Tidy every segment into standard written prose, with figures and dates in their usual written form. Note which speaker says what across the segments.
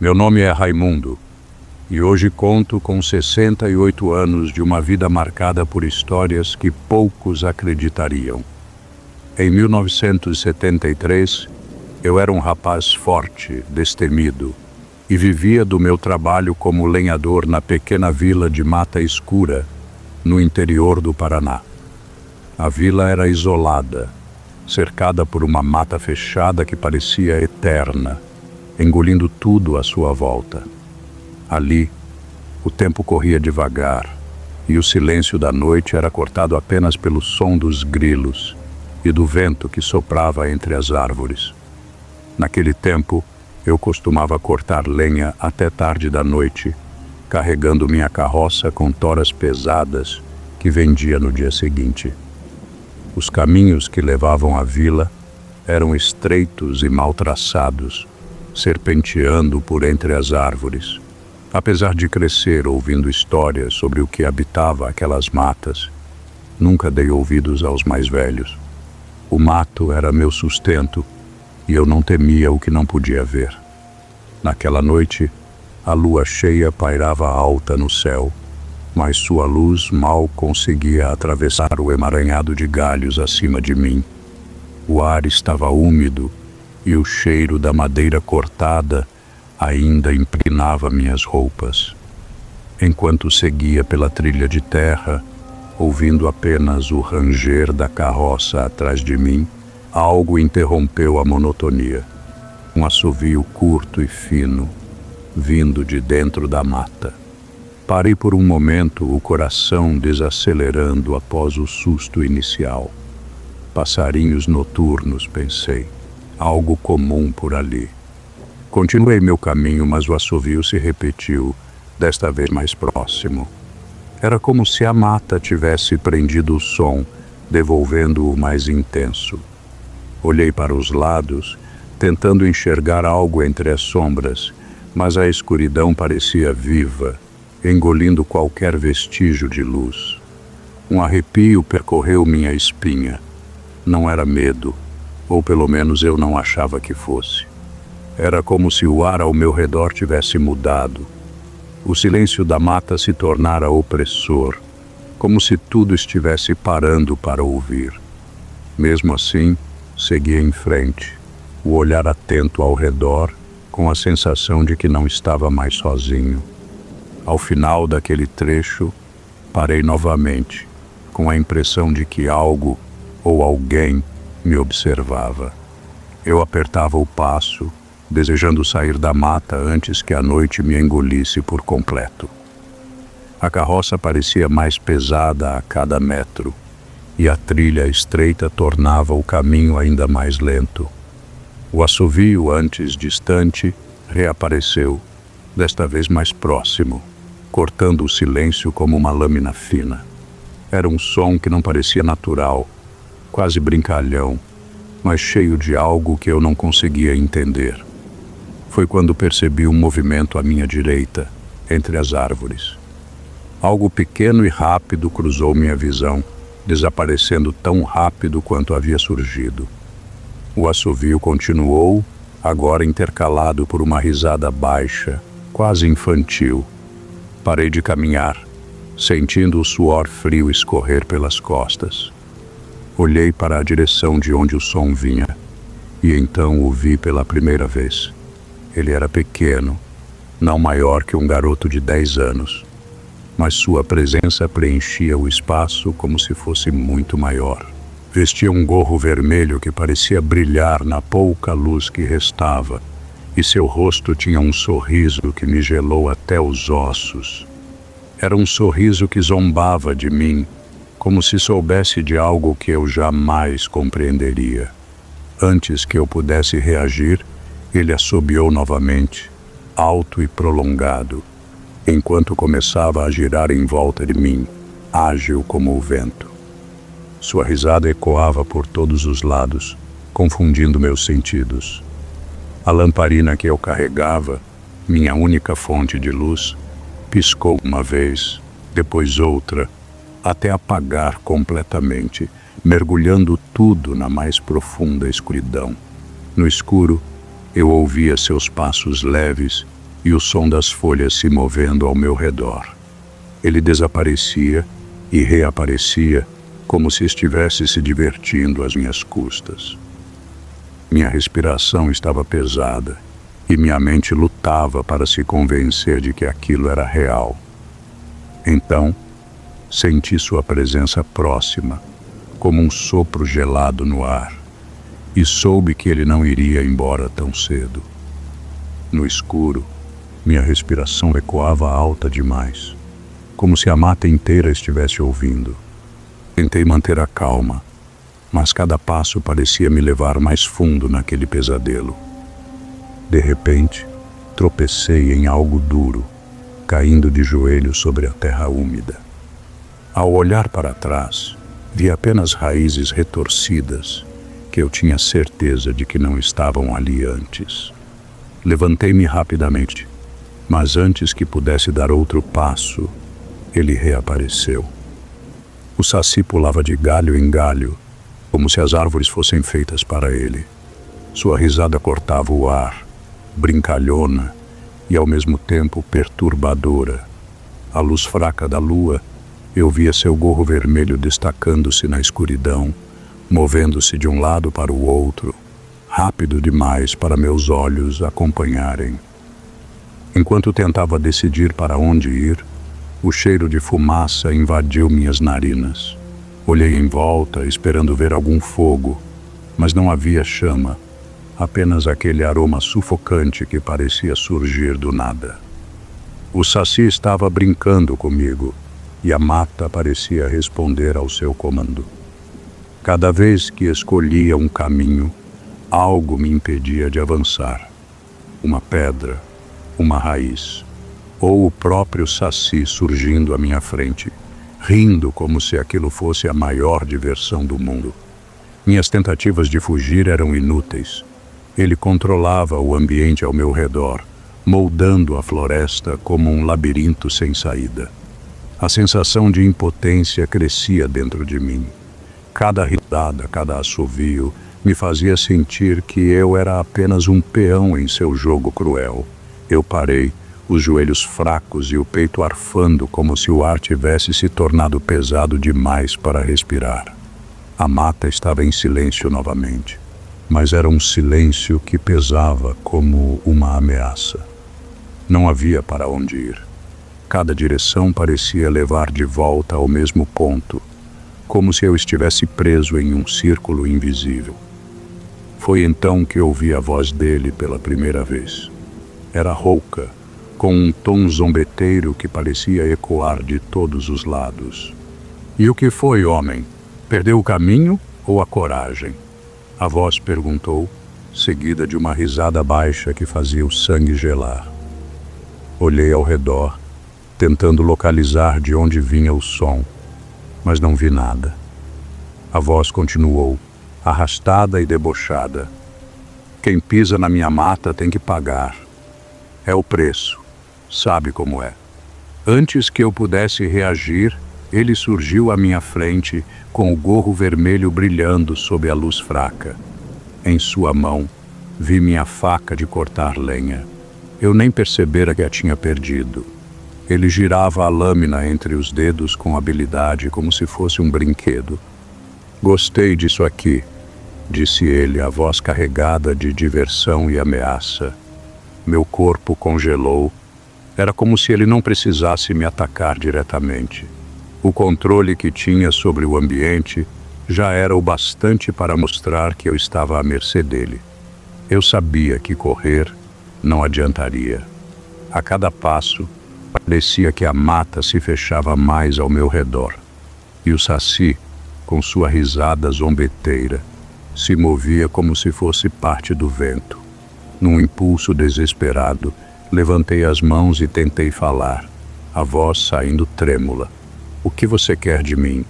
Speaker 1: Meu nome é Raimundo e hoje conto com 68 anos de uma vida marcada por histórias que poucos acreditariam. Em 1973, eu era um rapaz forte, destemido, e vivia do meu trabalho como lenhador na pequena vila de Mata Escura, no interior do Paraná. A vila era isolada, cercada por uma mata fechada que parecia eterna, engolindo tudo à sua volta. Ali, o tempo corria devagar, e o silêncio da noite era cortado apenas pelo som dos grilos e do vento que soprava entre as árvores. Naquele tempo, eu costumava cortar lenha até tarde da noite, carregando minha carroça com toras pesadas que vendia no dia seguinte. Os caminhos que levavam à vila eram estreitos e mal traçados, serpenteando por entre as árvores. Apesar de crescer ouvindo histórias sobre o que habitava aquelas matas, nunca dei ouvidos aos mais velhos. O mato era meu sustento e eu não temia o que não podia ver. Naquela noite, a lua cheia pairava alta no céu, mas sua luz mal conseguia atravessar o emaranhado de galhos acima de mim. O ar estava úmido e o cheiro da madeira cortada ainda impregnava minhas roupas. Enquanto seguia pela trilha de terra, ouvindo apenas o ranger da carroça atrás de mim, algo interrompeu a monotonia. Um assovio curto e fino, vindo de dentro da mata. Parei por um momento, o coração desacelerando após o susto inicial. Passarinhos noturnos, pensei. Algo comum por ali. Continuei meu caminho, mas o assovio se repetiu, desta vez mais próximo. Era como se a mata tivesse prendido o som, devolvendo-o mais intenso. Olhei para os lados, tentando enxergar algo entre as sombras, mas a escuridão parecia viva, engolindo qualquer vestígio de luz. Um arrepio percorreu minha espinha. Não era medo, ou pelo menos eu não achava que fosse. Era como se o ar ao meu redor tivesse mudado. O silêncio da mata se tornara opressor, como se tudo estivesse parando para ouvir. Mesmo assim, segui em frente, o olhar atento ao redor, com a sensação de que não estava mais sozinho. Ao final daquele trecho, parei novamente, com a impressão de que algo ou alguém me observava. Eu apertava o passo, desejando sair da mata antes que a noite me engolisse por completo. A carroça parecia mais pesada a cada metro, e a trilha estreita tornava o caminho ainda mais lento. O assovio, antes distante, reapareceu, desta vez mais próximo, cortando o silêncio como uma lâmina fina. Era um som que não parecia natural, quase brincalhão, mas cheio de algo que eu não conseguia entender. Foi quando percebi um movimento à minha direita, entre as árvores. Algo pequeno e rápido cruzou minha visão, desaparecendo tão rápido quanto havia surgido. O assovio continuou, agora intercalado por uma risada baixa, quase infantil. Parei de caminhar, sentindo o suor frio escorrer pelas costas. Olhei para a direção de onde o som vinha, e então o vi pela primeira vez. Ele era pequeno, não maior que um garoto de 10 anos, mas sua presença preenchia o espaço como se fosse muito maior. Vestia um gorro vermelho que parecia brilhar na pouca luz que restava, e seu rosto tinha um sorriso que me gelou até os ossos. Era um sorriso que zombava de mim, como se soubesse de algo que eu jamais compreenderia. Antes que eu pudesse reagir, ele assobiou novamente, alto e prolongado, enquanto começava a girar em volta de mim, ágil como o vento. Sua risada ecoava por todos os lados, confundindo meus sentidos. A lamparina que eu carregava, minha única fonte de luz, piscou uma vez, depois outra, até apagar completamente, mergulhando tudo na mais profunda escuridão. No escuro, eu ouvia seus passos leves e o som das folhas se movendo ao meu redor. Ele desaparecia e reaparecia como se estivesse se divertindo às minhas custas. Minha respiração estava pesada e minha mente lutava para se convencer de que aquilo era real. Então, senti sua presença próxima, como um sopro gelado no ar, e soube que ele não iria embora tão cedo. No escuro, minha respiração ecoava alta demais, como se a mata inteira estivesse ouvindo. Tentei manter a calma, mas cada passo parecia me levar mais fundo naquele pesadelo. De repente, tropecei em algo duro, caindo de joelhos sobre a terra úmida. Ao olhar para trás, vi apenas raízes retorcidas, que eu tinha certeza de que não estavam ali antes. Levantei-me rapidamente, mas antes que pudesse dar outro passo, ele reapareceu. O saci pulava de galho em galho, como se as árvores fossem feitas para ele. Sua risada cortava o ar, brincalhona e ao mesmo tempo perturbadora. À luz fraca da lua, eu via seu gorro vermelho destacando-se na escuridão, movendo-se de um lado para o outro, rápido demais para meus olhos acompanharem. Enquanto tentava decidir para onde ir, o cheiro de fumaça invadiu minhas narinas. Olhei em volta, esperando ver algum fogo, mas não havia chama, apenas aquele aroma sufocante que parecia surgir do nada. O saci estava brincando comigo, e a mata parecia responder ao seu comando. Cada vez que escolhia um caminho, algo me impedia de avançar. Uma pedra, uma raiz, ou o próprio saci surgindo à minha frente, rindo como se aquilo fosse a maior diversão do mundo. Minhas tentativas de fugir eram inúteis. Ele controlava o ambiente ao meu redor, moldando a floresta como um labirinto sem saída. A sensação de impotência crescia dentro de mim. Cada risada, cada assovio me fazia sentir que eu era apenas um peão em seu jogo cruel. Eu parei, os joelhos fracos e o peito arfando como se o ar tivesse se tornado pesado demais para respirar. A mata estava em silêncio novamente, mas era um silêncio que pesava como uma ameaça. Não havia para onde ir. Cada direção parecia levar de volta ao mesmo ponto, como se eu estivesse preso em um círculo invisível. Foi então que ouvi a voz dele pela primeira vez. Era rouca, com um tom zombeteiro que parecia ecoar de todos os lados. "E o que foi, homem? Perdeu o caminho ou a coragem?" A voz perguntou, seguida de uma risada baixa que fazia o sangue gelar. Olhei ao redor, tentando localizar de onde vinha o som, mas não vi nada. A voz continuou, arrastada e debochada. "Quem pisa na minha mata tem que pagar. É o preço. Sabe como é." Antes que eu pudesse reagir, ele surgiu à minha frente com o gorro vermelho brilhando sob a luz fraca. Em sua mão, vi minha faca de cortar lenha. Eu nem percebera que a tinha perdido. Ele girava a lâmina entre os dedos com habilidade, como se fosse um brinquedo. "Gostei disso aqui", disse ele, a voz carregada de diversão e ameaça. Meu corpo congelou. Era como se ele não precisasse me atacar diretamente. O controle que tinha sobre o ambiente já era o bastante para mostrar que eu estava à mercê dele. Eu sabia que correr não adiantaria. A cada passo, parecia que a mata se fechava mais ao meu redor. E o saci, com sua risada zombeteira, se movia como se fosse parte do vento. Num impulso desesperado, levantei as mãos e tentei falar, a voz saindo trêmula. "O que você quer de mim?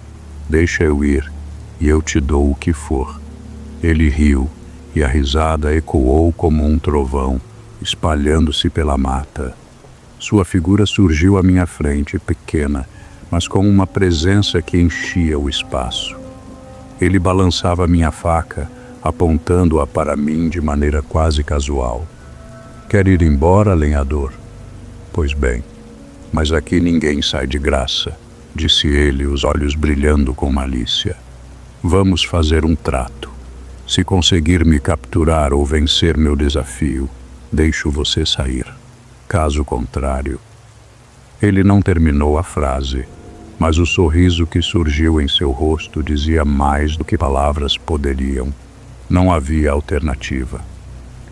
Speaker 1: Deixa eu ir, e eu te dou o que for." Ele riu, e a risada ecoou como um trovão, espalhando-se pela mata. Sua figura surgiu à minha frente, pequena, mas com uma presença que enchia o espaço. Ele balançava minha faca, apontando-a para mim de maneira quase casual. "Quer ir embora, lenhador?" Pois bem, mas aqui ninguém sai de graça, disse ele, os olhos brilhando com malícia. Vamos fazer um trato. Se conseguir me capturar ou vencer meu desafio, deixo você sair. Caso contrário... Ele não terminou a frase, mas o sorriso que surgiu em seu rosto dizia mais do que palavras poderiam. Não havia alternativa.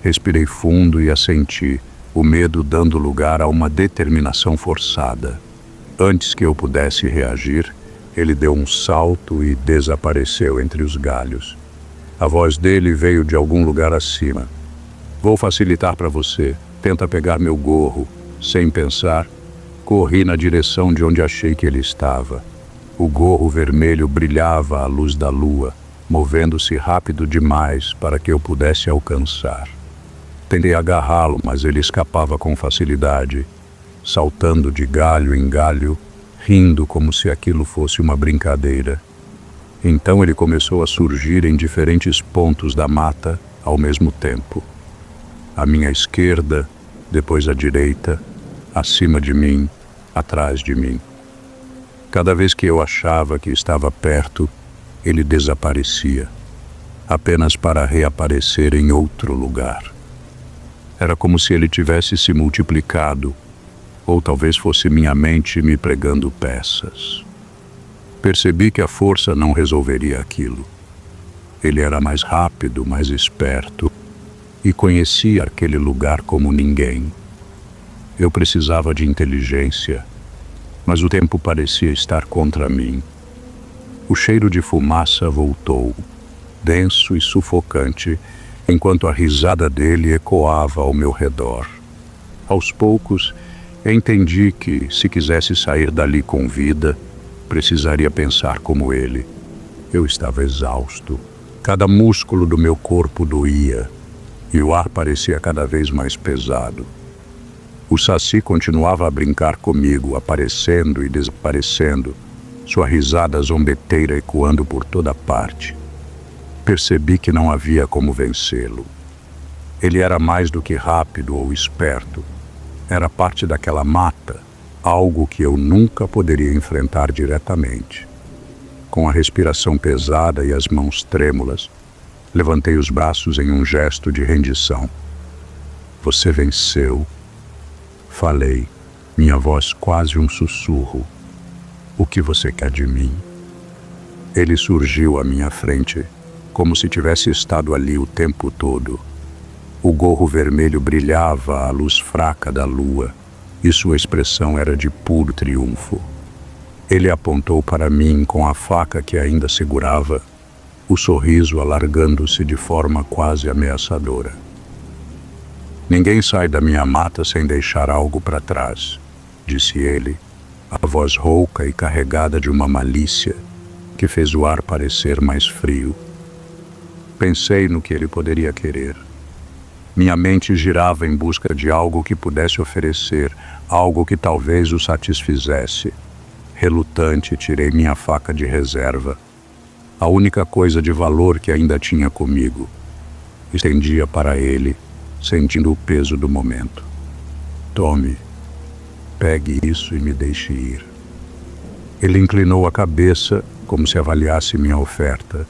Speaker 1: Respirei fundo e assenti, o medo dando lugar a uma determinação forçada. Antes que eu pudesse reagir, ele deu um salto e desapareceu entre os galhos. A voz dele veio de algum lugar acima. Vou facilitar para você. Tenta pegar meu gorro. Sem pensar, corri na direção de onde achei que ele estava. O gorro vermelho brilhava à luz da lua, movendo-se rápido demais para que eu pudesse alcançar. Tentei agarrá-lo, mas ele escapava com facilidade, saltando de galho em galho, rindo como se aquilo fosse uma brincadeira. Então ele começou a surgir em diferentes pontos da mata ao mesmo tempo. À minha esquerda, depois à direita, acima de mim, atrás de mim. Cada vez que eu achava que estava perto, ele desaparecia, apenas para reaparecer em outro lugar. Era como se ele tivesse se multiplicado, ou talvez fosse minha mente me pregando peças. Percebi que a força não resolveria aquilo. Ele era mais rápido, mais esperto, e conhecia aquele lugar como ninguém. Eu precisava de inteligência, mas o tempo parecia estar contra mim. O cheiro de fumaça voltou, denso e sufocante, enquanto a risada dele ecoava ao meu redor. Aos poucos, entendi que, se quisesse sair dali com vida, precisaria pensar como ele. Eu estava exausto. Cada músculo do meu corpo doía, e o ar parecia cada vez mais pesado. O Saci continuava a brincar comigo, aparecendo e desaparecendo, sua risada zombeteira ecoando por toda parte. Percebi que não havia como vencê-lo. Ele era mais do que rápido ou esperto. Era parte daquela mata, algo que eu nunca poderia enfrentar diretamente. Com a respiração pesada e as mãos trêmulas, levantei os braços em um gesto de rendição. Você venceu. Falei, minha voz quase um sussurro. O que você quer de mim? Ele surgiu à minha frente, como se tivesse estado ali o tempo todo. O gorro vermelho brilhava à luz fraca da lua, e sua expressão era de puro triunfo. Ele apontou para mim com a faca que ainda segurava, o sorriso alargando-se de forma quase ameaçadora. Ninguém sai da minha mata sem deixar algo para trás, disse ele, a voz rouca e carregada de uma malícia que fez o ar parecer mais frio. Pensei no que ele poderia querer. Minha mente girava em busca de algo que pudesse oferecer, algo que talvez o satisfizesse. Relutante, tirei minha faca de reserva, a única coisa de valor que ainda tinha comigo. Estendia para ele, sentindo o peso do momento. Tome, pegue isso e me deixe ir. Ele inclinou a cabeça, como se avaliasse minha oferta,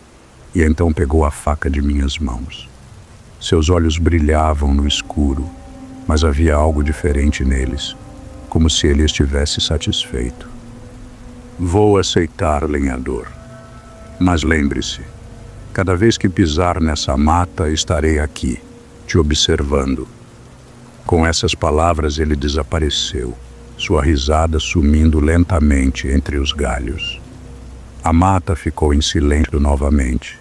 Speaker 1: e então pegou a faca de minhas mãos. Seus olhos brilhavam no escuro, mas havia algo diferente neles, como se ele estivesse satisfeito. Vou aceitar, lenhador. Mas lembre-se, cada vez que pisar nessa mata, estarei aqui, te observando. Com essas palavras ele desapareceu, sua risada sumindo lentamente entre os galhos. A mata ficou em silêncio novamente,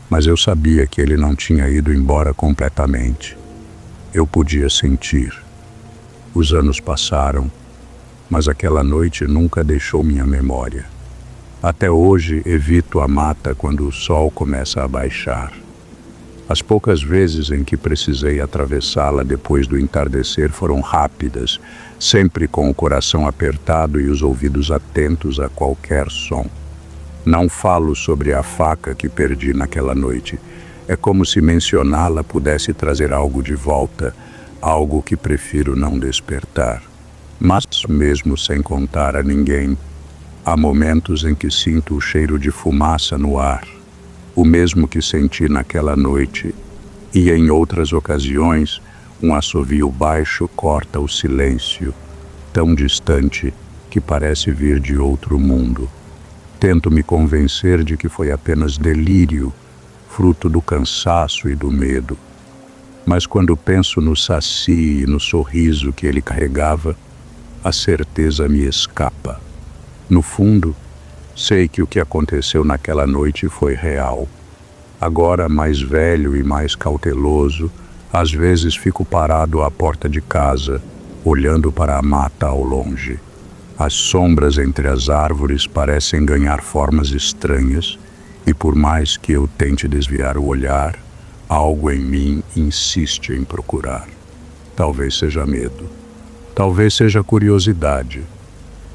Speaker 1: mas eu sabia que ele não tinha ido embora completamente. Eu podia sentir. Os anos passaram, mas aquela noite nunca deixou minha memória. Até hoje evito a mata quando o sol começa a baixar. As poucas vezes em que precisei atravessá-la depois do entardecer foram rápidas, sempre com o coração apertado e os ouvidos atentos a qualquer som. Não falo sobre a faca que perdi naquela noite. É como se mencioná-la pudesse trazer algo de volta, algo que prefiro não despertar. Mas, mesmo sem contar a ninguém, há momentos em que sinto o cheiro de fumaça no ar, o mesmo que senti naquela noite, e em outras ocasiões, um assovio baixo corta o silêncio, tão distante que parece vir de outro mundo. Tento me convencer de que foi apenas delírio, fruto do cansaço e do medo. Mas quando penso no Saci e no sorriso que ele carregava, a certeza me escapa. No fundo, sei que o que aconteceu naquela noite foi real. Agora, mais velho e mais cauteloso, às vezes fico parado à porta de casa, olhando para a mata ao longe. As sombras entre as árvores parecem ganhar formas estranhas, e por mais que eu tente desviar o olhar, algo em mim insiste em procurar. Talvez seja medo, talvez seja curiosidade,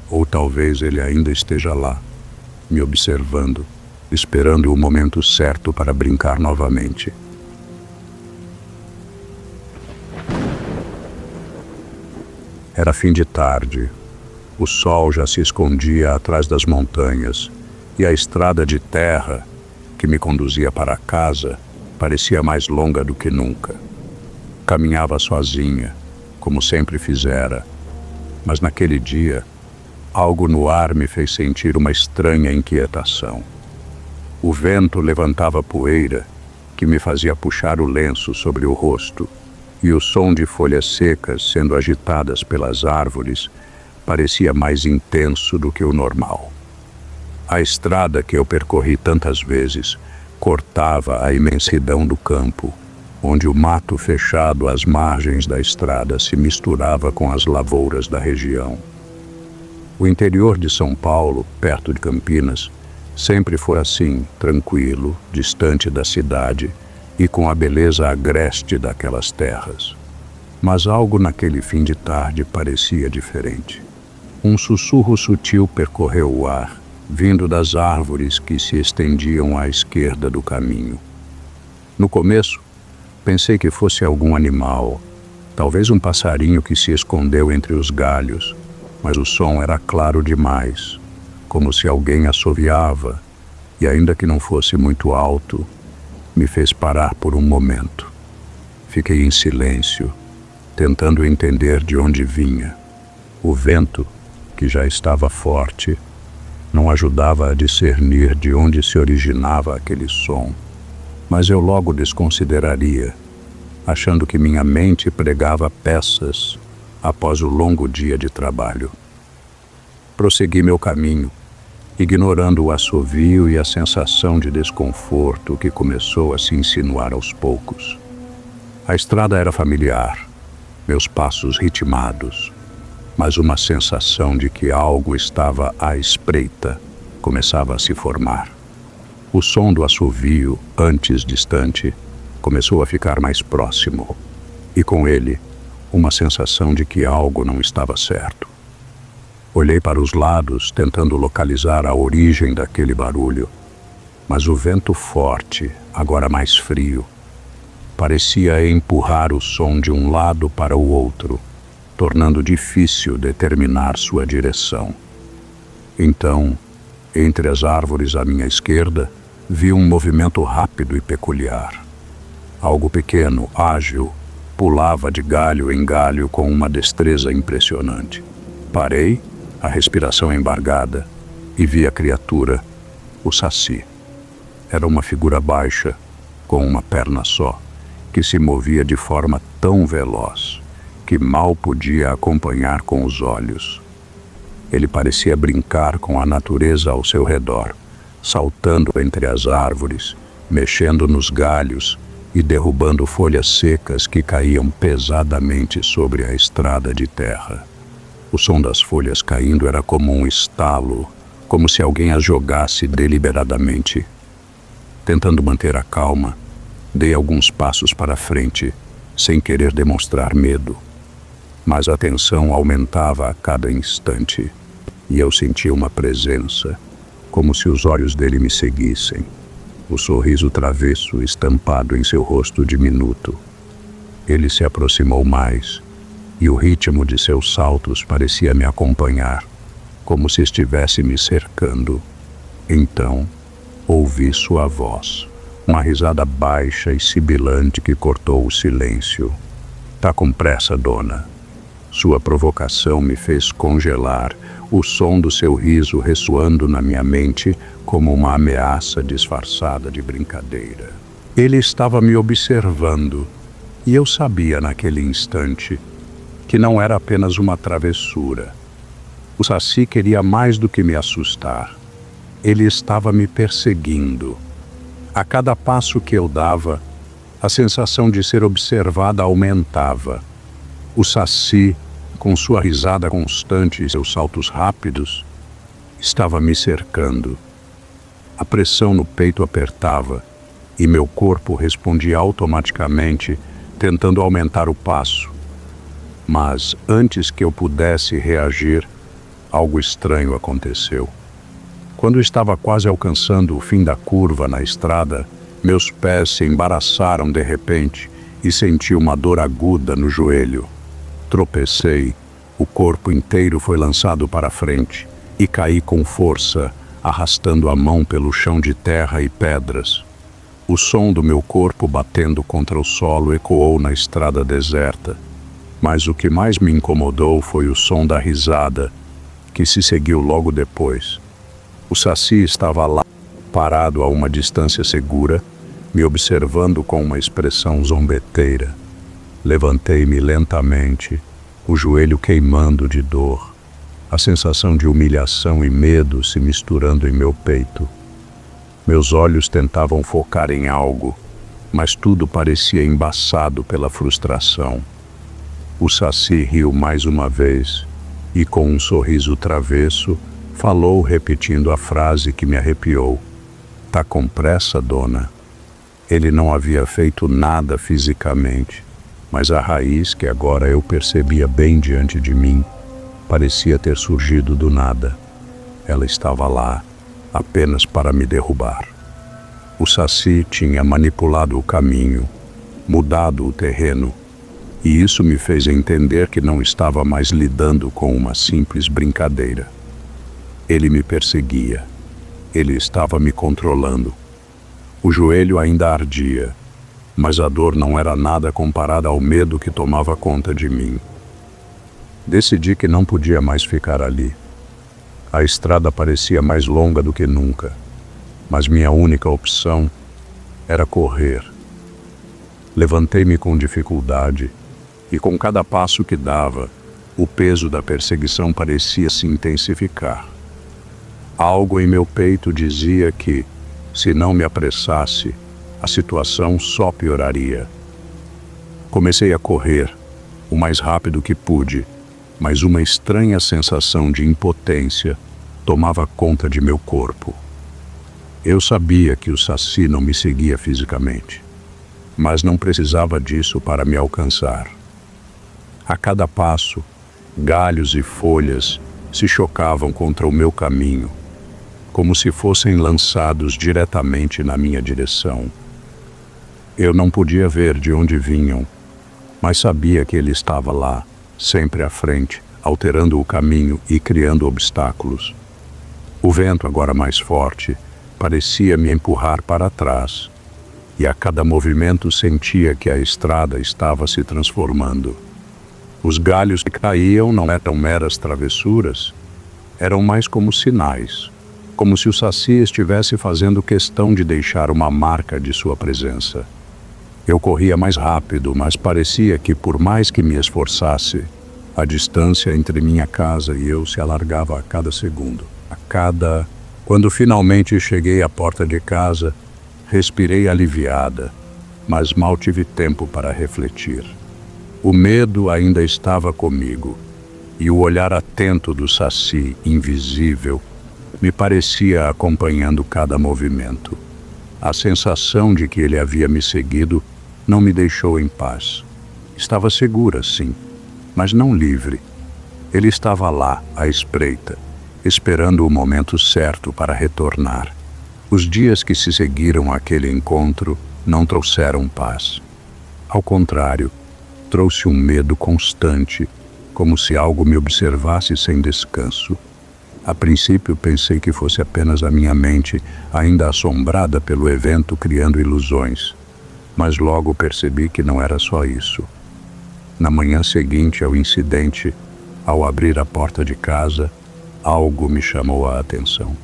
Speaker 1: ou talvez ele ainda esteja lá, me observando, esperando o momento certo para brincar novamente. Era fim de tarde. O sol já se escondia atrás das montanhas e a estrada de terra, que me conduzia para casa, parecia mais longa do que nunca. Caminhava sozinha, como sempre fizera, mas naquele dia, algo no ar me fez sentir uma estranha inquietação. O vento levantava poeira, que me fazia puxar o lenço sobre o rosto, e o som de folhas secas sendo agitadas pelas árvores parecia mais intenso do que o normal. A estrada que eu percorri tantas vezes cortava a imensidão do campo, onde o mato fechado às margens da estrada se misturava com as lavouras da região. O interior de São Paulo, perto de Campinas, sempre foi assim, tranquilo, distante da cidade e com a beleza agreste daquelas terras. Mas algo naquele fim de tarde parecia diferente. Um sussurro sutil percorreu o ar, vindo das árvores que se estendiam à esquerda do caminho. No começo, pensei que fosse algum animal, talvez um passarinho que se escondeu entre os galhos, mas o som era claro demais, como se alguém assoviava, e ainda que não fosse muito alto, me fez parar por um momento. Fiquei em silêncio, tentando entender de onde vinha. O vento, que já estava forte, não ajudava a discernir de onde se originava aquele som, mas eu logo desconsideraria, achando que minha mente pregava peças após o longo dia de trabalho. Prossegui meu caminho, ignorando o assovio e a sensação de desconforto que começou a se insinuar aos poucos. A estrada era familiar, meus passos ritmados, mas uma sensação de que algo estava à espreita começava a se formar. O som do assovio, antes distante, começou a ficar mais próximo, e com ele, uma sensação de que algo não estava certo. Olhei para os lados, tentando localizar a origem daquele barulho, mas o vento forte, agora mais frio, parecia empurrar o som de um lado para o outro, tornando difícil determinar sua direção. Então, entre as árvores à minha esquerda, vi um movimento rápido e peculiar. Algo pequeno, ágil, pulava de galho em galho com uma destreza impressionante. Parei, a respiração embargada, e vi a criatura, o Saci. Era uma figura baixa, com uma perna só, que se movia de forma tão veloz que mal podia acompanhar com os olhos. Ele parecia brincar com a natureza ao seu redor, saltando entre as árvores, mexendo nos galhos e derrubando folhas secas que caíam pesadamente sobre a estrada de terra. O som das folhas caindo era como um estalo, como se alguém as jogasse deliberadamente. Tentando manter a calma, dei alguns passos para frente, sem querer demonstrar medo. Mas a tensão aumentava a cada instante, e eu sentia uma presença, como se os olhos dele me seguissem, o sorriso travesso estampado em seu rosto diminuto. Ele se aproximou mais, e o ritmo de seus saltos parecia me acompanhar, como se estivesse me cercando. Então, ouvi sua voz, uma risada baixa e sibilante que cortou o silêncio. "Tá com pressa, dona?" Sua provocação me fez congelar, o som do seu riso ressoando na minha mente como uma ameaça disfarçada de brincadeira. Ele estava me observando, e eu sabia naquele instante que não era apenas uma travessura. O Saci queria mais do que me assustar. Ele estava me perseguindo. A cada passo que eu dava, a sensação de ser observada aumentava. O Saci, com sua risada constante e seus saltos rápidos, estava me cercando. A pressão no peito apertava e meu corpo respondia automaticamente, tentando aumentar o passo. Mas antes que eu pudesse reagir, algo estranho aconteceu. Quando estava quase alcançando o fim da curva na estrada, meus pés se embaraçaram de repente e senti uma dor aguda no joelho. Tropecei, o corpo inteiro foi lançado para frente e caí com força, arrastando a mão pelo chão de terra e pedras. O som do meu corpo batendo contra o solo ecoou na estrada deserta, mas o que mais me incomodou foi o som da risada, que se seguiu logo depois. O Saci estava lá, parado a uma distância segura, me observando com uma expressão zombeteira. Levantei-me lentamente, o joelho queimando de dor, a sensação de humilhação e medo se misturando em meu peito. Meus olhos tentavam focar em algo, mas tudo parecia embaçado pela frustração. O Saci riu mais uma vez e, com um sorriso travesso, falou repetindo a frase que me arrepiou. "Tá com pressa, dona?" Ele não havia feito nada fisicamente, mas a raiz que agora eu percebia bem diante de mim parecia ter surgido do nada. Ela estava lá, apenas para me derrubar. O Saci tinha manipulado o caminho, mudado o terreno, e isso me fez entender que não estava mais lidando com uma simples brincadeira. Ele me perseguia. Ele estava me controlando. O joelho ainda ardia, mas a dor não era nada comparada ao medo que tomava conta de mim. Decidi que não podia mais ficar ali. A estrada parecia mais longa do que nunca, mas minha única opção era correr. Levantei-me com dificuldade e, com cada passo que dava, o peso da perseguição parecia se intensificar. Algo em meu peito dizia que, se não me apressasse, a situação só pioraria. Comecei a correr, o mais rápido que pude, mas uma estranha sensação de impotência tomava conta de meu corpo. Eu sabia que o Saci não me seguia fisicamente, mas não precisava disso para me alcançar. A cada passo, galhos e folhas se chocavam contra o meu caminho, como se fossem lançados diretamente na minha direção. Eu não podia ver de onde vinham, mas sabia que ele estava lá, sempre à frente, alterando o caminho e criando obstáculos. O vento, agora mais forte, parecia me empurrar para trás, e a cada movimento sentia que a estrada estava se transformando. Os galhos que caíam não eram meras travessuras, eram mais como sinais, como se o Saci estivesse fazendo questão de deixar uma marca de sua presença. Eu corria mais rápido, mas parecia que, por mais que me esforçasse, a distância entre minha casa e eu se alargava a cada segundo. Quando finalmente cheguei à porta de casa, respirei aliviada, mas mal tive tempo para refletir. O medo ainda estava comigo, e o olhar atento do Saci, invisível, me parecia acompanhando cada movimento. A sensação de que ele havia me seguido não me deixou em paz. Estava segura, sim, mas não livre. Ele estava lá, à espreita, esperando o momento certo para retornar. Os dias que se seguiram àquele encontro não trouxeram paz. Ao contrário, trouxe um medo constante, como se algo me observasse sem descanso. A princípio pensei que fosse apenas a minha mente, ainda assombrada pelo evento, criando ilusões. Mas logo percebi que não era só isso. Na manhã seguinte ao incidente, ao abrir a porta de casa, algo me chamou a atenção.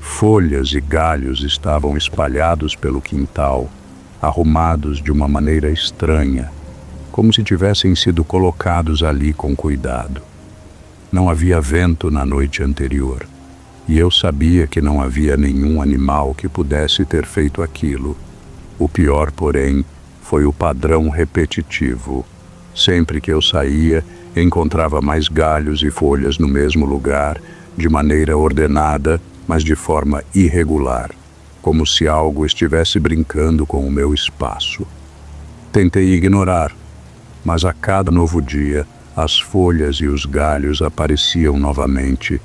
Speaker 1: Folhas e galhos estavam espalhados pelo quintal, arrumados de uma maneira estranha, como se tivessem sido colocados ali com cuidado. Não havia vento na noite anterior, e eu sabia que não havia nenhum animal que pudesse ter feito aquilo. O pior, porém, foi o padrão repetitivo. Sempre que eu saía, encontrava mais galhos e folhas no mesmo lugar, de maneira ordenada, mas de forma irregular, como se algo estivesse brincando com o meu espaço. Tentei ignorar, mas a cada novo dia, as folhas e os galhos apareciam novamente,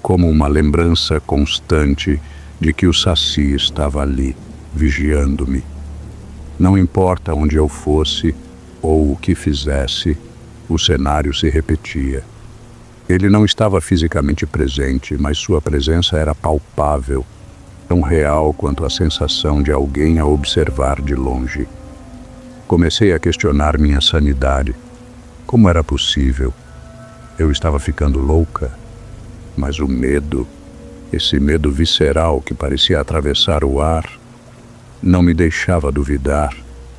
Speaker 1: como uma lembrança constante de que o Saci estava ali, vigiando-me. Não importa onde eu fosse ou o que fizesse, o cenário se repetia. Ele não estava fisicamente presente, mas sua presença era palpável, tão real quanto a sensação de alguém a observar de longe. Comecei a questionar minha sanidade. Como era possível? Eu estava ficando louca, mas o medo, esse medo visceral que parecia atravessar o ar, não me deixava duvidar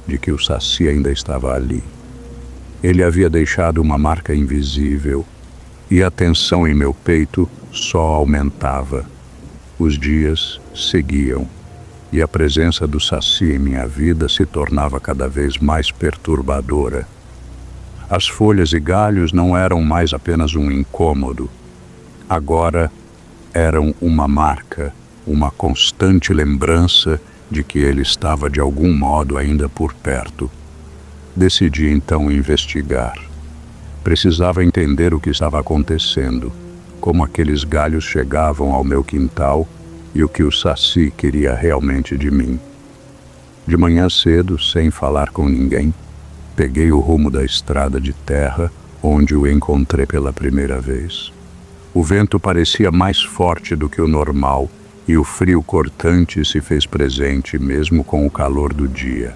Speaker 1: de que o Saci ainda estava ali. Ele havia deixado uma marca invisível e a tensão em meu peito só aumentava. Os dias seguiam e a presença do Saci em minha vida se tornava cada vez mais perturbadora. As folhas e galhos não eram mais apenas um incômodo. Agora eram uma marca, uma constante lembrança de que ele estava de algum modo ainda por perto. Decidi então investigar. Precisava entender o que estava acontecendo, como aqueles galhos chegavam ao meu quintal e o que o Saci queria realmente de mim. De manhã cedo, sem falar com ninguém, peguei o rumo da estrada de terra, onde o encontrei pela primeira vez. O vento parecia mais forte do que o normal e o frio cortante se fez presente mesmo com o calor do dia.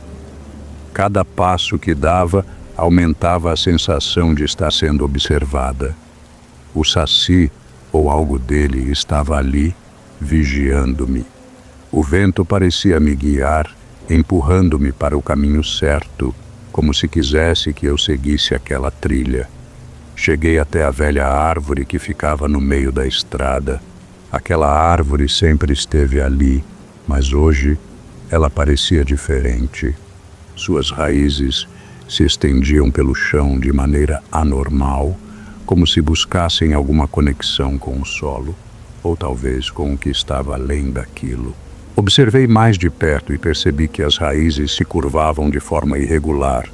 Speaker 1: Cada passo que dava aumentava a sensação de estar sendo observada. O Saci, ou algo dele, estava ali, vigiando-me. O vento parecia me guiar, empurrando-me para o caminho certo, como se quisesse que eu seguisse aquela trilha. Cheguei até a velha árvore que ficava no meio da estrada. Aquela árvore sempre esteve ali, mas hoje ela parecia diferente. Suas raízes se estendiam pelo chão de maneira anormal, como se buscassem alguma conexão com o solo, ou talvez com o que estava além daquilo. Observei mais de perto e percebi que as raízes se curvavam de forma irregular,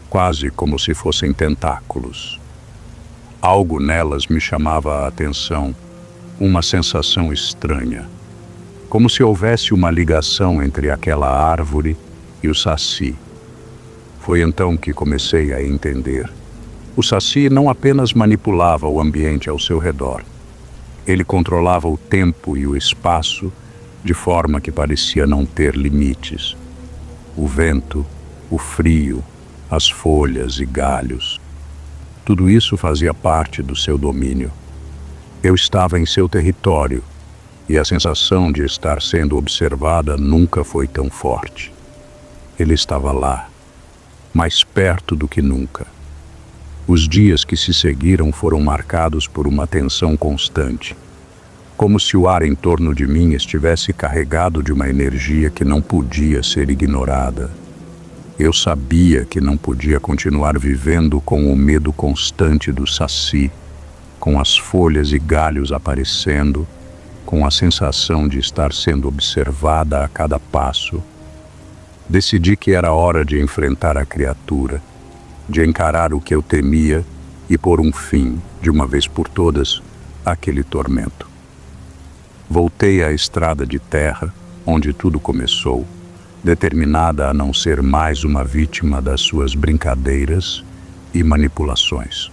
Speaker 1: quase como se fossem tentáculos. Algo nelas me chamava a atenção, uma sensação estranha, como se houvesse uma ligação entre aquela árvore e o Saci. Foi então que comecei a entender. O Saci não apenas manipulava o ambiente ao seu redor. Ele controlava o tempo e o espaço de forma que parecia não ter limites. O vento, o frio, as folhas e galhos. Tudo isso fazia parte do seu domínio. Eu estava em seu território e a sensação de estar sendo observada nunca foi tão forte. Ele estava lá, mais perto do que nunca. Os dias que se seguiram foram marcados por uma tensão constante, como se o ar em torno de mim estivesse carregado de uma energia que não podia ser ignorada. Eu sabia que não podia continuar vivendo com o medo constante do Saci, com as folhas e galhos aparecendo, com a sensação de estar sendo observada a cada passo. Decidi que era hora de enfrentar a criatura, de encarar o que eu temia e pôr um fim, de uma vez por todas, àquele tormento. Voltei à estrada de terra, onde tudo começou, determinada a não ser mais uma vítima das suas brincadeiras e manipulações.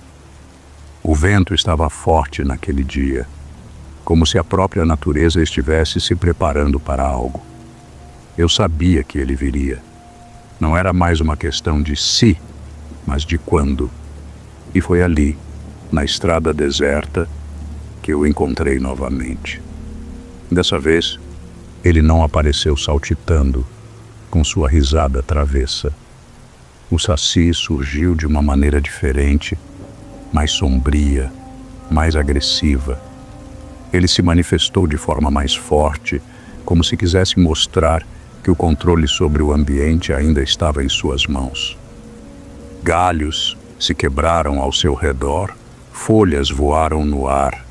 Speaker 1: O vento estava forte naquele dia, como se a própria natureza estivesse se preparando para algo. Eu sabia que ele viria. Não era mais uma questão de se, mas de quando. E foi ali, na estrada deserta, que eu o encontrei novamente. Dessa vez, ele não apareceu saltitando, com sua risada travessa. O Saci surgiu de uma maneira diferente, mais sombria, mais agressiva. Ele se manifestou de forma mais forte, como se quisesse mostrar que o controle sobre o ambiente ainda estava em suas mãos. Galhos se quebraram ao seu redor, folhas voaram no ar,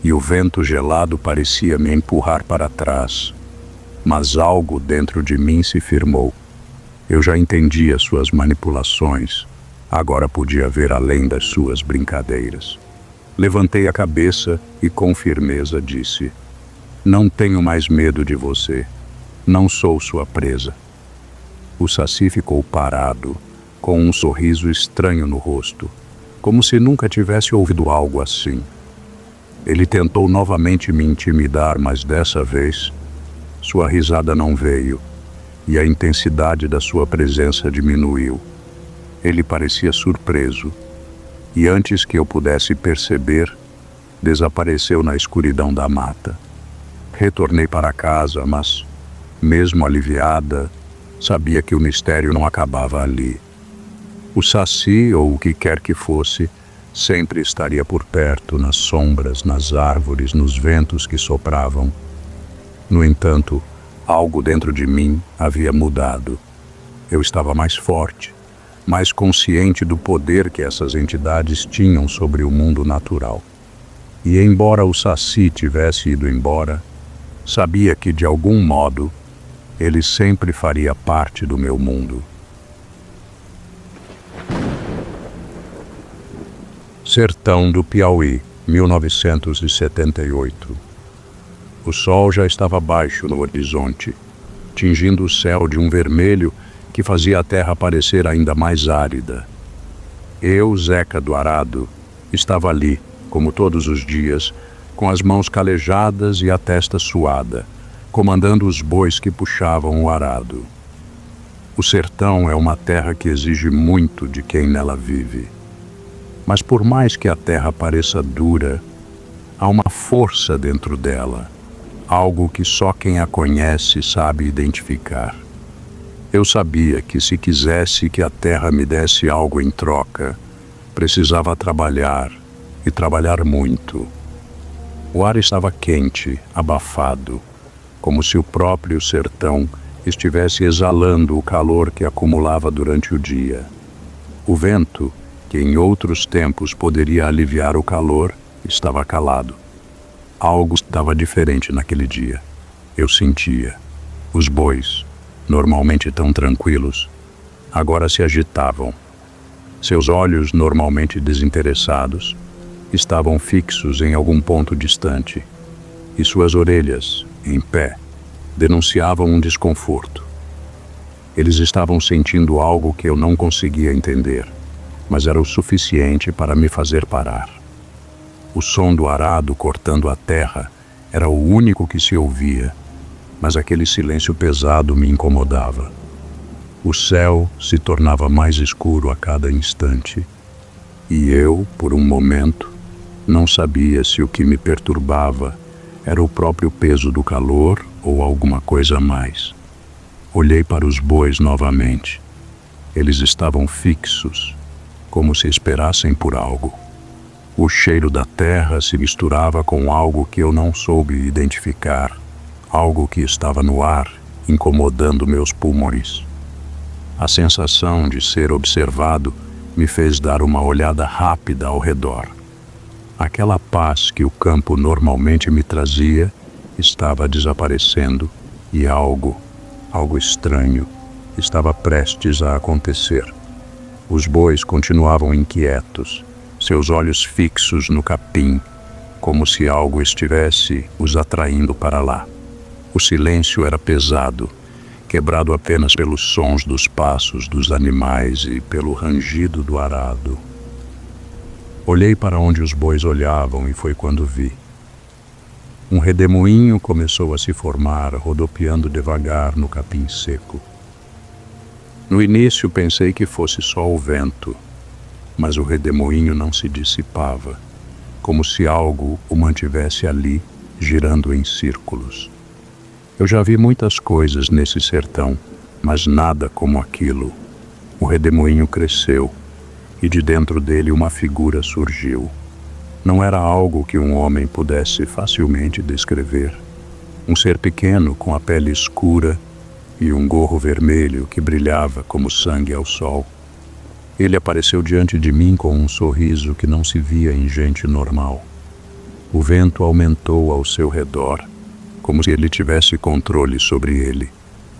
Speaker 1: e o vento gelado parecia me empurrar para trás. Mas algo dentro de mim se firmou. Eu já entendia suas manipulações. Agora podia ver além das suas brincadeiras. Levantei a cabeça e com firmeza disse: "Não tenho mais medo de você. Não sou sua presa." O Saci ficou parado, com um sorriso estranho no rosto, como se nunca tivesse ouvido algo assim. Ele tentou novamente me intimidar, mas dessa vez sua risada não veio, e a intensidade da sua presença diminuiu. Ele parecia surpreso, e antes que eu pudesse perceber, desapareceu na escuridão da mata. Retornei para casa, mas, mesmo aliviada, sabia que o mistério não acabava ali. O Saci, ou o que quer que fosse, sempre estaria por perto, nas sombras, nas árvores, nos ventos que sopravam. No entanto, algo dentro de mim havia mudado. Eu estava mais forte, mais consciente do poder que essas entidades tinham sobre o mundo natural. E embora o Saci tivesse ido embora, sabia que, de algum modo, ele sempre faria parte do meu mundo. Sertão do Piauí, 1978. O sol já estava baixo no horizonte, tingindo o céu de um vermelho que fazia a terra parecer ainda mais árida. Eu, Zeca do Arado, estava ali, como todos os dias, com as mãos calejadas e a testa suada, comandando os bois que puxavam o arado. O sertão é uma terra que exige muito de quem nela vive. Mas por mais que a terra pareça dura, há uma força dentro dela, algo que só quem a conhece sabe identificar. Eu sabia que se quisesse que a terra me desse algo em troca, precisava trabalhar, e trabalhar muito. O ar estava quente, abafado, como se o próprio sertão estivesse exalando o calor que acumulava durante o dia. O vento, que em outros tempos poderia aliviar o calor, estava calado. Algo estava diferente naquele dia. Eu sentia. Os bois, normalmente tão tranquilos, agora se agitavam. Seus olhos, normalmente desinteressados, estavam fixos em algum ponto distante, e suas orelhas, em pé, denunciavam um desconforto. Eles estavam sentindo algo que eu não conseguia entender, mas era o suficiente para me fazer parar. O som do arado cortando a terra era o único que se ouvia, mas aquele silêncio pesado me incomodava. O céu se tornava mais escuro a cada instante, e eu, por um momento, não sabia se o que me perturbava era o próprio peso do calor ou alguma coisa a mais. Olhei para os bois novamente. Eles estavam fixos, como se esperassem por algo. O cheiro da terra se misturava com algo que eu não soube identificar, algo que estava no ar, incomodando meus pulmões. A sensação de ser observado me fez dar uma olhada rápida ao redor. Aquela paz que o campo normalmente me trazia estava desaparecendo e algo estranho, estava prestes a acontecer. Os bois continuavam inquietos, seus olhos fixos no capim, como se algo estivesse os atraindo para lá. O silêncio era pesado, quebrado apenas pelos sons dos passos dos animais e pelo rangido do arado. Olhei para onde os bois olhavam e foi quando vi. Um redemoinho começou a se formar, rodopiando devagar no capim seco. No início pensei que fosse só o vento, mas o redemoinho não se dissipava, como se algo o mantivesse ali, girando em círculos. Eu já vi muitas coisas nesse sertão, mas nada como aquilo. O redemoinho cresceu, e de dentro dele uma figura surgiu. Não era algo que um homem pudesse facilmente descrever. Um ser pequeno com a pele escura e um gorro vermelho que brilhava como sangue ao sol. Ele apareceu diante de mim com um sorriso que não se via em gente normal. O vento aumentou ao seu redor, como se ele tivesse controle sobre ele.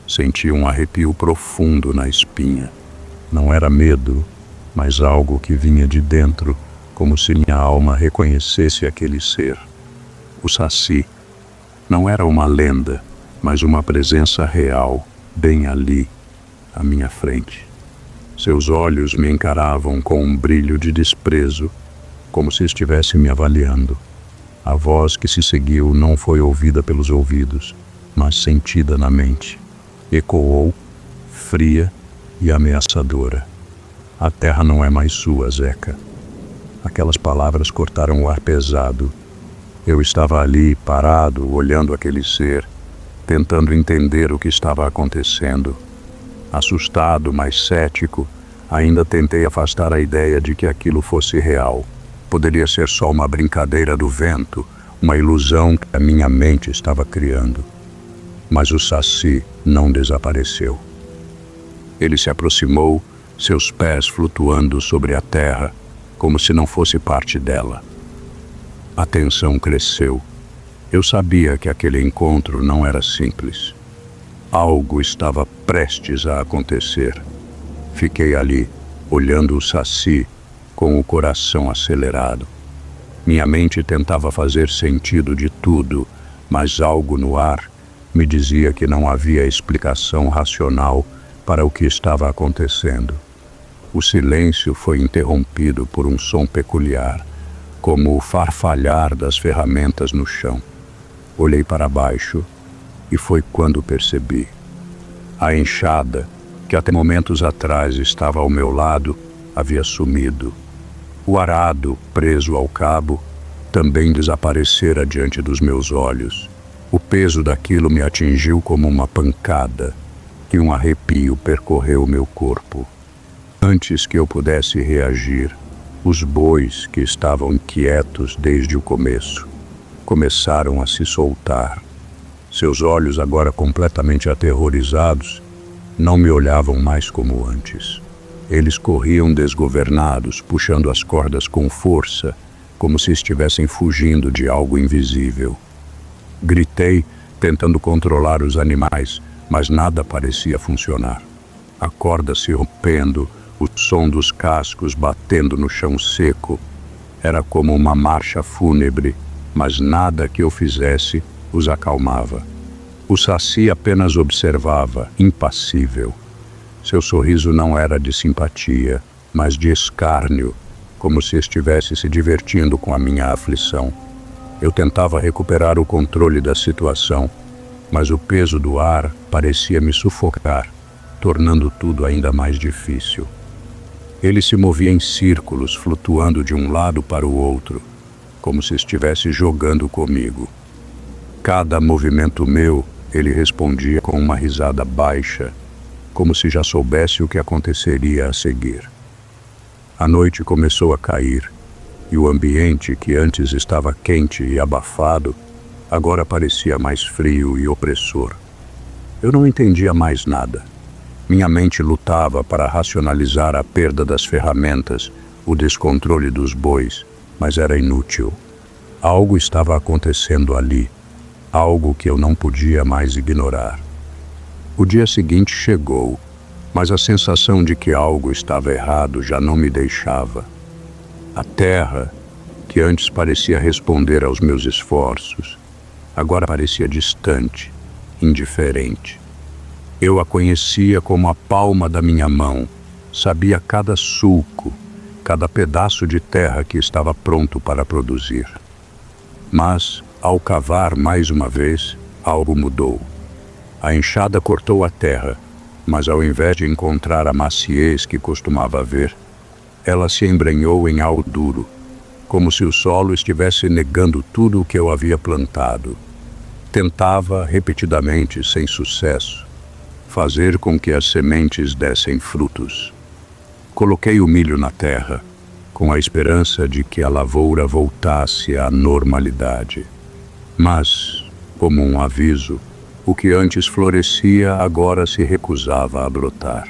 Speaker 1: Senti um arrepio profundo na espinha. Não era medo, mas algo que vinha de dentro, como se minha alma reconhecesse aquele ser. O Saci não era uma lenda, mas uma presença real, bem ali, à minha frente. Seus olhos me encaravam com um brilho de desprezo, como se estivesse me avaliando. A voz que se seguiu não foi ouvida pelos ouvidos, mas sentida na mente. Ecoou, fria e ameaçadora. A terra não é mais sua, Zeca. Aquelas palavras cortaram o ar pesado. Eu estava ali, parado, olhando aquele ser, tentando entender o que estava acontecendo. Assustado, mas cético, ainda tentei afastar a ideia de que aquilo fosse real. Poderia ser só uma brincadeira do vento, uma ilusão que a minha mente estava criando. Mas o Saci não desapareceu. Ele se aproximou, seus pés flutuando sobre a terra, como se não fosse parte dela. A tensão cresceu. Eu sabia que aquele encontro não era simples. Algo estava prestes a acontecer. Fiquei ali, olhando o Saci, com o coração acelerado. Minha mente tentava fazer sentido de tudo, mas algo no ar me dizia que não havia explicação racional para o que estava acontecendo. O silêncio foi interrompido por um som peculiar, como o farfalhar das ferramentas no chão. Olhei para baixo e foi quando percebi. A enxada, que até momentos atrás estava ao meu lado, havia sumido. O arado, preso ao cabo, também desaparecera diante dos meus olhos. O peso daquilo me atingiu como uma pancada, e um arrepio percorreu meu corpo. Antes que eu pudesse reagir, os bois, que estavam inquietos desde o começo, começaram a se soltar. Seus olhos, agora completamente aterrorizados, não me olhavam mais como antes. Eles corriam desgovernados, puxando as cordas com força, como se estivessem fugindo de algo invisível. Gritei, tentando controlar os animais, mas nada parecia funcionar. A corda se rompendo, o som dos cascos batendo no chão seco. Era como uma marcha fúnebre, mas nada que eu fizesse os acalmava. O Saci apenas observava, impassível. Seu sorriso não era de simpatia, mas de escárnio, como se estivesse se divertindo com a minha aflição. Eu tentava recuperar o controle da situação, mas o peso do ar parecia me sufocar, tornando tudo ainda mais difícil. Ele se movia em círculos, flutuando de um lado para o outro, como se estivesse jogando comigo. Cada movimento meu, ele respondia com uma risada baixa, como se já soubesse o que aconteceria a seguir. A noite começou a cair, e o ambiente, que antes estava quente e abafado, agora parecia mais frio e opressor. Eu não entendia mais nada. Minha mente lutava para racionalizar a perda das ferramentas, o descontrole dos bois, mas era inútil. Algo estava acontecendo ali, algo que eu não podia mais ignorar. O dia seguinte chegou, mas a sensação de que algo estava errado já não me deixava. A terra, que antes parecia responder aos meus esforços, agora parecia distante, indiferente. Eu a conhecia como a palma da minha mão, sabia cada sulco, cada pedaço de terra que estava pronto para produzir. Mas, ao cavar mais uma vez, algo mudou. A enxada cortou a terra, mas ao invés de encontrar a maciez que costumava haver, ela se embrenhou em algo duro, como se o solo estivesse negando tudo o que eu havia plantado. Tentava, repetidamente, sem sucesso, fazer com que as sementes dessem frutos. Coloquei o milho na terra, com a esperança de que a lavoura voltasse à normalidade. Mas, como um aviso, o que antes florescia agora se recusava a brotar.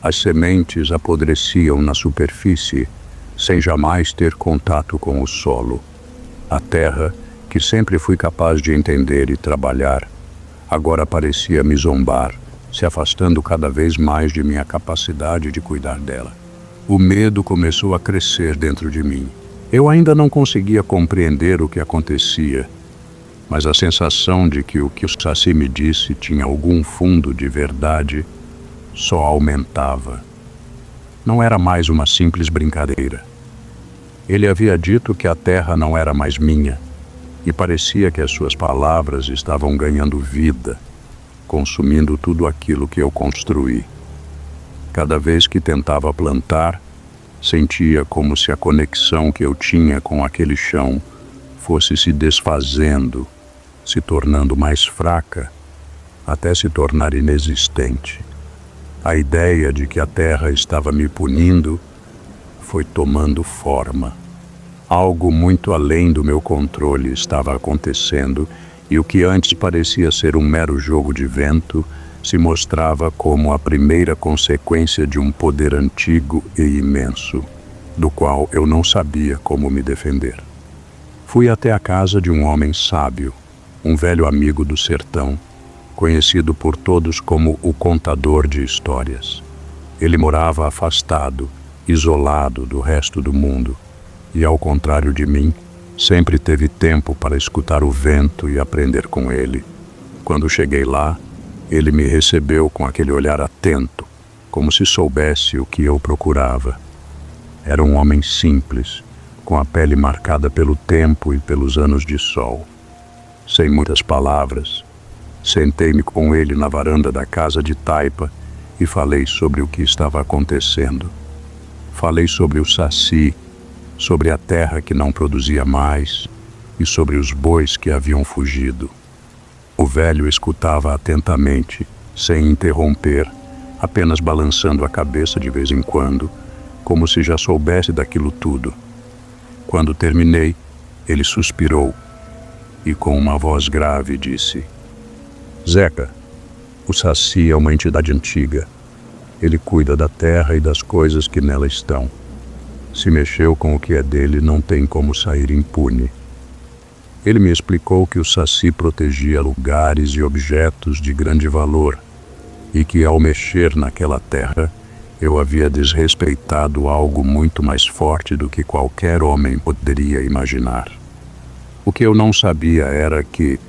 Speaker 1: As sementes apodreciam na superfície, sem jamais ter contato com o solo. A terra, que sempre fui capaz de entender e trabalhar, agora parecia me zombar, se afastando cada vez mais de minha capacidade de cuidar dela. O medo começou a crescer dentro de mim. Eu ainda não conseguia compreender o que acontecia, mas a sensação de que o Saci me disse tinha algum fundo de verdade só aumentava. Não era mais uma simples brincadeira. Ele havia dito que a terra não era mais minha, e parecia que as suas palavras estavam ganhando vida, consumindo tudo aquilo que eu construí. Cada vez que tentava plantar, sentia como se a conexão que eu tinha com aquele chão fosse se desfazendo, se tornando mais fraca, até se tornar inexistente. A ideia de que a terra estava me punindo foi tomando forma. Algo muito além do meu controle estava acontecendo, e o que antes parecia ser um mero jogo de vento se mostrava como a primeira consequência de um poder antigo e imenso, do qual eu não sabia como me defender. Fui até a casa de um homem sábio, um velho amigo do sertão, conhecido por todos como o contador de histórias. Ele morava afastado, isolado do resto do mundo, e ao contrário de mim, sempre teve tempo para escutar o vento e aprender com ele. Quando cheguei lá, ele me recebeu com aquele olhar atento, como se soubesse o que eu procurava. Era um homem simples, com a pele marcada pelo tempo e pelos anos de sol. Sem muitas palavras, sentei-me com ele na varanda da casa de taipa e falei sobre o que estava acontecendo. Falei sobre o Saci, sobre a terra que não produzia mais e sobre os bois que haviam fugido. O velho escutava atentamente, sem interromper, apenas balançando a cabeça de vez em quando, como se já soubesse daquilo tudo. Quando terminei, ele suspirou e com uma voz grave disse: Zeca, o Saci é uma entidade antiga. Ele cuida da terra e das coisas que nela estão. Se mexeu com o que é dele, não tem como sair impune. Ele me explicou que o Saci protegia lugares e objetos de grande valor e que, ao mexer naquela terra, eu havia desrespeitado algo muito mais forte do que qualquer homem poderia imaginar. O que eu não sabia era que,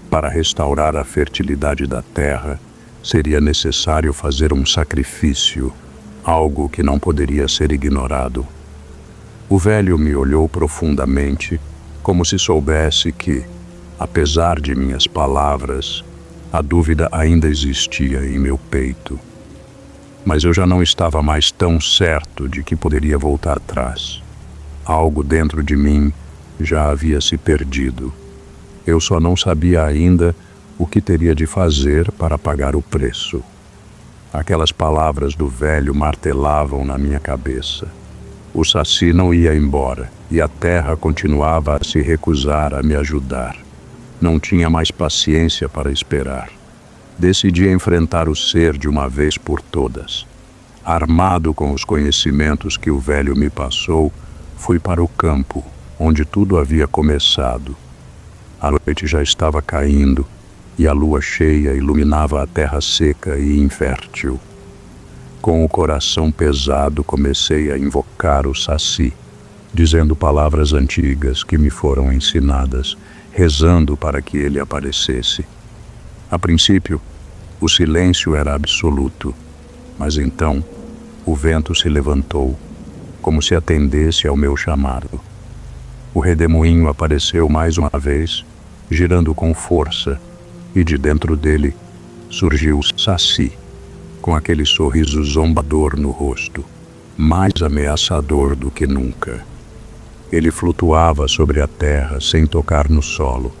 Speaker 1: para restaurar a fertilidade da terra, seria necessário fazer um sacrifício, algo que não poderia ser ignorado. O velho me olhou profundamente, como se soubesse que, apesar de minhas palavras, a dúvida ainda existia em meu peito. Mas eu já não estava mais tão certo de que poderia voltar atrás. Algo dentro de mim já havia se perdido. Eu só não sabia ainda o que teria de fazer para pagar o preço. Aquelas palavras do velho martelavam na minha cabeça. O Saci não ia embora, e a terra continuava a se recusar a me ajudar. Não tinha mais paciência para esperar. Decidi enfrentar o ser de uma vez por todas. Armado com os conhecimentos que o velho me passou, fui para o campo, onde tudo havia começado. A noite já estava caindo, e a lua cheia iluminava a terra seca e infértil. Com o coração pesado, comecei a invocar o Saci, dizendo palavras antigas que me foram ensinadas, rezando para que ele aparecesse. A princípio, O silêncio era absoluto, mas então o vento se levantou, como se atendesse ao meu chamado. O redemoinho apareceu mais uma vez, girando com força, e de dentro dele surgiu Saci, com aquele sorriso zombador no rosto, mais ameaçador do que nunca. Ele flutuava sobre a terra sem tocar no solo,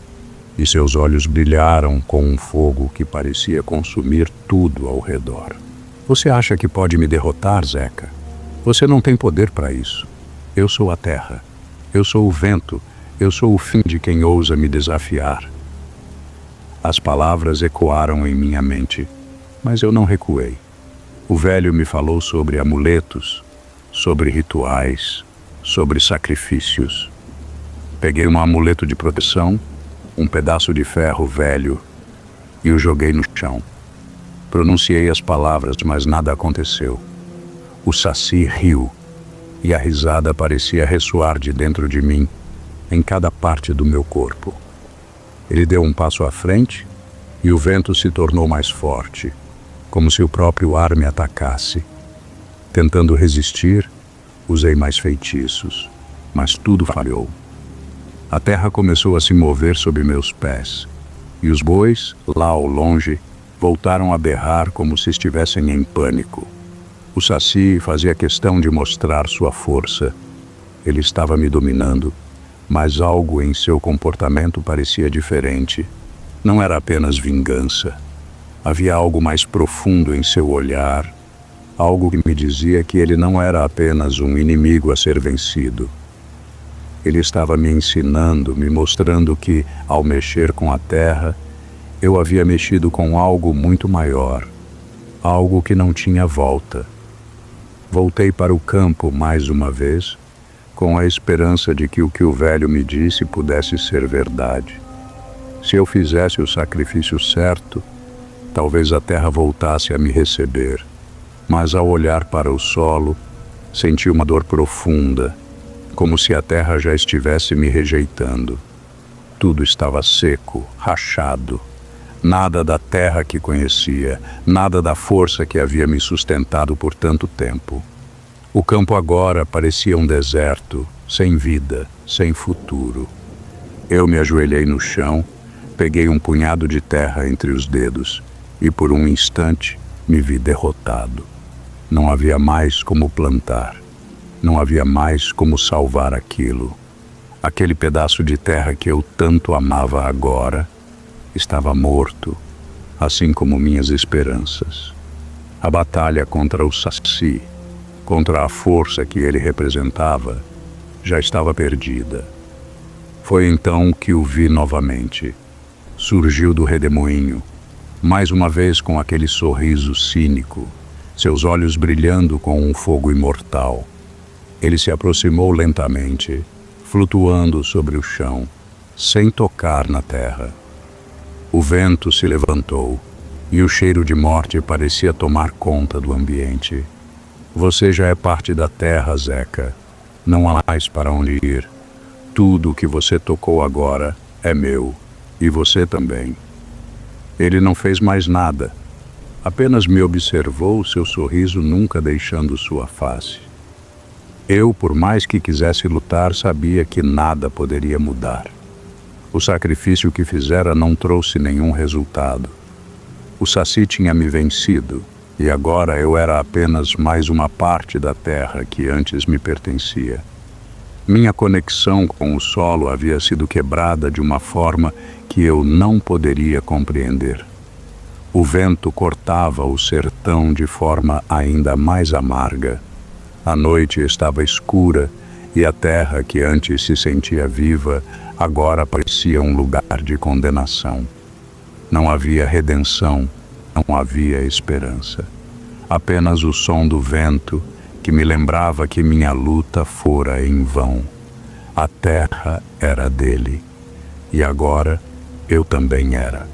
Speaker 1: e seus olhos brilharam com um fogo que parecia consumir tudo ao redor. Você acha que pode me derrotar, Zeca? Você não tem poder para isso. Eu sou a terra. Eu sou o vento. Eu sou o fim de quem ousa me desafiar. As palavras ecoaram em minha mente, mas eu não recuei. O velho me falou sobre amuletos, sobre rituais, sobre sacrifícios. Peguei um amuleto de proteção, um pedaço de ferro velho, e o joguei no chão. Pronunciei as palavras, mas nada aconteceu. O Saci riu, e a risada parecia ressoar de dentro de mim, em cada parte do meu corpo. Ele deu um passo à frente, e o vento se tornou mais forte, como se o próprio ar me atacasse. Tentando resistir, usei mais feitiços, mas tudo falhou. A terra começou a se mover sob meus pés, e os bois, lá ao longe, voltaram a berrar como se estivessem em pânico. O Saci fazia questão de mostrar sua força. Ele estava me dominando, mas algo em seu comportamento parecia diferente. Não era apenas vingança. Havia algo mais profundo em seu olhar, algo que me dizia que ele não era apenas um inimigo a ser vencido. Ele estava me ensinando, me mostrando que, ao mexer com a terra, eu havia mexido com algo muito maior, algo que não tinha volta. Voltei para o campo mais uma vez, com a esperança de que o velho me disse pudesse ser verdade. Se eu fizesse o sacrifício certo, talvez a terra voltasse a me receber. Mas ao olhar para o solo, senti uma dor profunda, como se a terra já estivesse me rejeitando. Tudo estava seco, rachado. Nada da terra que conhecia, nada da força que havia me sustentado por tanto tempo. O campo agora parecia um deserto, sem vida, sem futuro. Eu me ajoelhei no chão, peguei um punhado de terra entre os dedos e por um instante me vi derrotado. Não havia mais como plantar. Não havia mais como salvar aquilo. Aquele pedaço de terra que eu tanto amava agora estava morto, assim como minhas esperanças. A batalha contra o Saci, contra a força que ele representava, já estava perdida. Foi então que o vi novamente. Surgiu do redemoinho, mais uma vez com aquele sorriso cínico, seus olhos brilhando com um fogo imortal. Ele se aproximou lentamente, flutuando sobre o chão, sem tocar na terra. O vento se levantou, e o cheiro de morte parecia tomar conta do ambiente. Você já é parte da terra, Zeca. Não há mais para onde ir. Tudo o que você tocou agora é meu, e você também. Ele não fez mais nada. Apenas me observou, seu sorriso nunca deixando sua face. Eu, por mais que quisesse lutar, sabia que nada poderia mudar. O sacrifício que fizera não trouxe nenhum resultado. O Saci tinha me vencido, e agora eu era apenas mais uma parte da terra que antes me pertencia. Minha conexão com o solo havia sido quebrada de uma forma que eu não poderia compreender. O vento cortava o sertão de forma ainda mais amarga. A noite estava escura e a terra, que antes se sentia viva, agora parecia um lugar de condenação. Não havia redenção, não havia esperança. Apenas o som do vento que me lembrava que minha luta fora em vão. A terra era dele, e agora eu também era.